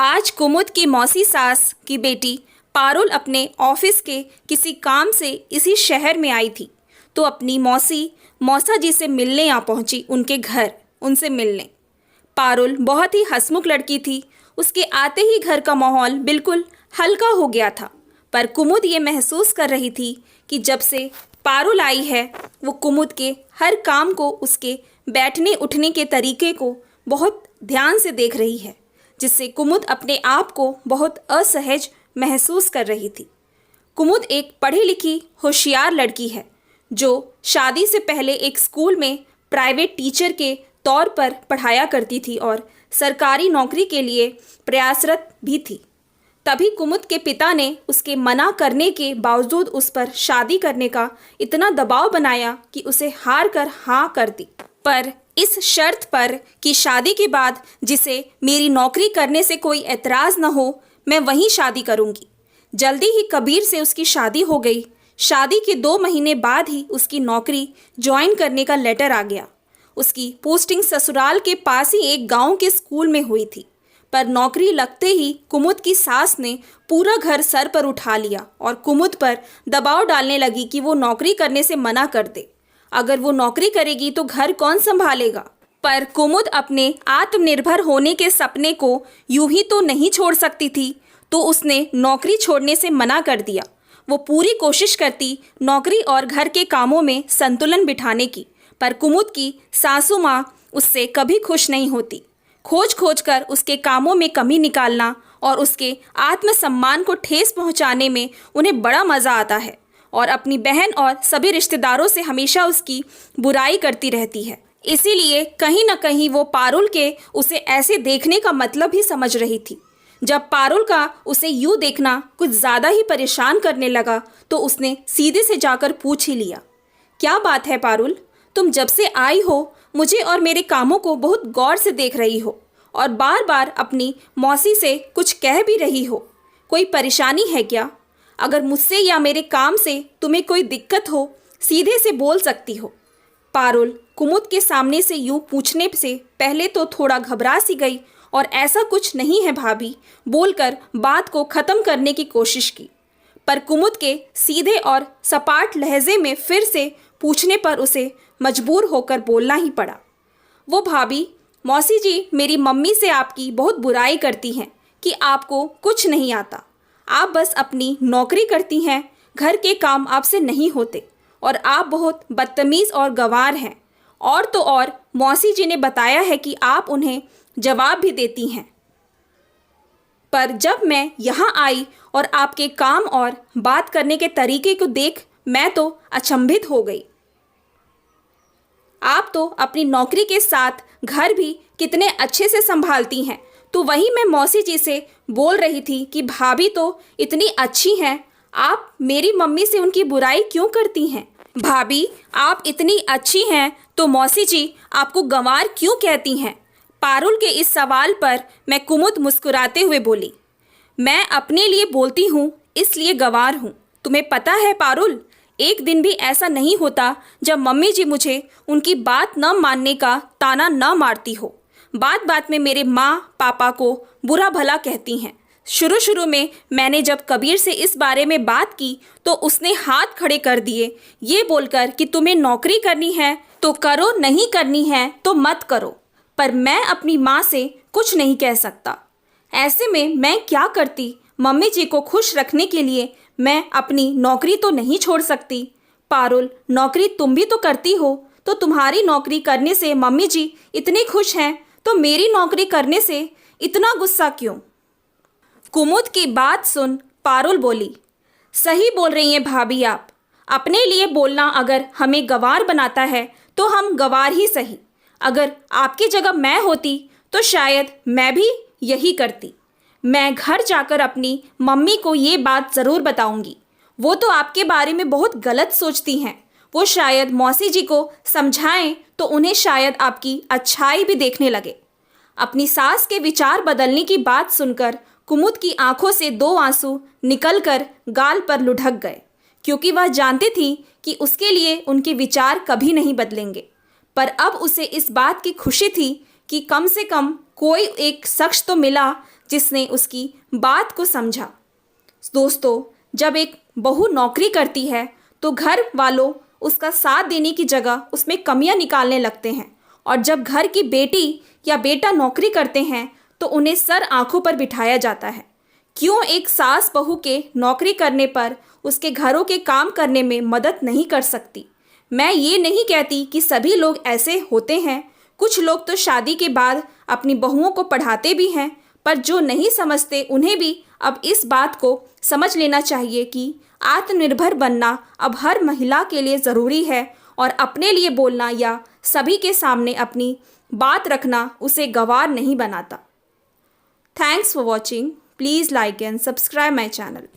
आज कुमुद की मौसी सास की बेटी पारुल अपने ऑफिस के किसी काम से इसी शहर में आई थी, तो अपनी मौसा जी से मिलने आ पहुंची उनके घर, उनसे मिलने। पारुल बहुत ही हंसमुख लड़की थी। उसके आते ही घर का माहौल बिल्कुल हल्का हो गया था। पर कुमुद ये महसूस कर रही थी कि जब से पारुल आई है, वो कुमुद के हर काम को, उसके बैठने उठने के तरीके को बहुत ध्यान से देख रही है, जिससे कुमुद अपने आप को बहुत असहज महसूस कर रही थी। कुमुद एक पढ़ी लिखी होशियार लड़की है, जो शादी से पहले एक स्कूल में प्राइवेट टीचर के तौर पर पढ़ाया करती थी और सरकारी नौकरी के लिए प्रयासरत भी थी। तभी कुमुद के पिता ने उसके मना करने के बावजूद उस पर शादी करने का इतना दबाव बनाया कि उसे हार कर हाँ कर दी, पर इस शर्त पर कि शादी के बाद जिसे मेरी नौकरी करने से कोई एतराज़ न हो, मैं वहीं शादी करूंगी। जल्दी ही कबीर से उसकी शादी हो गई। शादी के 2 महीने बाद ही उसकी नौकरी ज्वाइन करने का लेटर आ गया। उसकी पोस्टिंग ससुराल के पास ही एक गांव के स्कूल में हुई थी, पर नौकरी लगते ही कुमुद की सास ने पूरा घर सर पर उठा लिया और कुमुद पर दबाव डालने लगी कि वो नौकरी करने से मना कर दे। अगर वो नौकरी करेगी तो घर कौन संभालेगा। पर कुमुद अपने आत्मनिर्भर होने के सपने को यूं ही तो नहीं छोड़ सकती थी, तो उसने नौकरी छोड़ने से मना कर दिया। वो पूरी कोशिश करती नौकरी और घर के कामों में संतुलन बिठाने की, पर कुमुद की सासू माँ उससे कभी खुश नहीं होती। खोज खोज कर उसके कामों में कमी निकालना और उसके आत्मसम्मान को ठेस पहुँचाने में उन्हें बड़ा मज़ा आता है और अपनी बहन और सभी रिश्तेदारों से हमेशा उसकी बुराई करती रहती है। इसीलिए कहीं न कहीं वो पारुल के उसे ऐसे देखने का मतलब ही समझ रही थी। जब पारुल का उसे यूँ देखना कुछ ज़्यादा ही परेशान करने लगा, तो उसने सीधे से जाकर पूछ ही लिया, क्या बात है पारुल, तुम जब से आई हो मुझे और मेरे कामों को बहुत गौर से देख रही हो और बार बार अपनी मौसी से कुछ कह भी रही हो। कोई परेशानी है क्या? अगर मुझसे या मेरे काम से तुम्हें कोई दिक्कत हो, सीधे से बोल सकती हो। पारुल कुमुद के सामने से यूँ पूछने से पहले तो थोड़ा घबरा सी गई और ऐसा कुछ नहीं है भाभी बोलकर बात को ख़त्म करने की कोशिश की, पर कुमुद के सीधे और सपाट लहजे में फिर से पूछने पर उसे मजबूर होकर बोलना ही पड़ा। वो भाभी, मौसी जी मेरी मम्मी से आपकी बहुत बुराई करती हैं कि आपको कुछ नहीं आता, आप बस अपनी नौकरी करती हैं, घर के काम आपसे नहीं होते और आप बहुत बदतमीज़ और गंवार हैं। और तो और मौसी जी ने बताया है कि आप उन्हें जवाब भी देती हैं। पर जब मैं यहाँ आई और आपके काम और बात करने के तरीके को देख मैं तो अचंभित हो गई। आप तो अपनी नौकरी के साथ घर भी कितने अच्छे से संभालती हैं, तो वही मैं मौसी जी से बोल रही थी कि भाभी तो इतनी अच्छी हैं, आप मेरी मम्मी से उनकी बुराई क्यों करती हैं? भाभी आप इतनी अच्छी हैं तो मौसी जी आपको गंवार क्यों कहती हैं? पारुल के इस सवाल पर मैं कुमुद मुस्कुराते हुए बोली, मैं अपने लिए बोलती हूँ इसलिए गंवार हूँ। तुम्हें पता है पारुल, एक दिन भी ऐसा नहीं होता जब मम्मी जी मुझे उनकी बात न मानने का ताना न मारती हो। बात बात में मेरे माँ पापा को बुरा भला कहती हैं। शुरू में मैंने जब कबीर से इस बारे में बात की तो उसने हाथ खड़े कर दिए, ये बोलकर कि तुम्हें नौकरी करनी है तो करो, नहीं करनी है तो मत करो। पर मैं अपनी माँ से कुछ नहीं कह सकता। ऐसे में मैं क्या करती? मम्मी जी को खुश रखने के लिए मैं अपनी नौकरी तो नहीं छोड़ सकती। पारुल, नौकरी तुम भी तो करती हो, तो तुम्हारी नौकरी करने से मम्मी जी इतनी खुश हैं, तो मेरी नौकरी करने से इतना गुस्सा क्यों? कुमुद की बात सुन पारुल बोली, सही बोल रही हैं भाभी आप। अपने लिए बोलना अगर हमें गंवार बनाता है तो हम गंवार ही सही। अगर आपकी जगह मैं होती तो शायद मैं भी यही करती। मैं घर जाकर अपनी मम्मी को ये बात ज़रूर बताऊंगी। वो तो आपके बारे में बहुत गलत सोचती हैं। वो शायद मौसी जी को समझाएं तो उन्हें शायद आपकी अच्छाई भी देखने लगे। अपनी सास के विचार बदलने की बात सुनकर कुमुद की आंखों से 2 आंसू निकलकर गाल पर लुढ़क गए, क्योंकि वह जानती थी कि उसके लिए उनके विचार कभी नहीं बदलेंगे। पर अब उसे इस बात की खुशी थी कि कम से कम कोई एक शख्स तो मिला जिसने उसकी बात को समझा। दोस्तों, जब एक बहू नौकरी करती है तो घर वालों उसका साथ देने की जगह उसमें कमियां निकालने लगते हैं, और जब घर की बेटी या बेटा नौकरी करते हैं तो उन्हें सर आंखों पर बिठाया जाता है। क्यों एक सास बहू के नौकरी करने पर उसके घरों के काम करने में मदद नहीं कर सकती? मैं ये नहीं कहती कि सभी लोग ऐसे होते हैं। कुछ लोग तो शादी के बाद अपनी बहुओं को पढ़ाते भी हैं, पर जो नहीं समझते उन्हें भी अब इस बात को समझ लेना चाहिए कि आत्मनिर्भर बनना अब हर महिला के लिए ज़रूरी है, और अपने लिए बोलना या सभी के सामने अपनी बात रखना उसे गवार नहीं बनाता। Thanks for watching. Please like and subscribe my channel.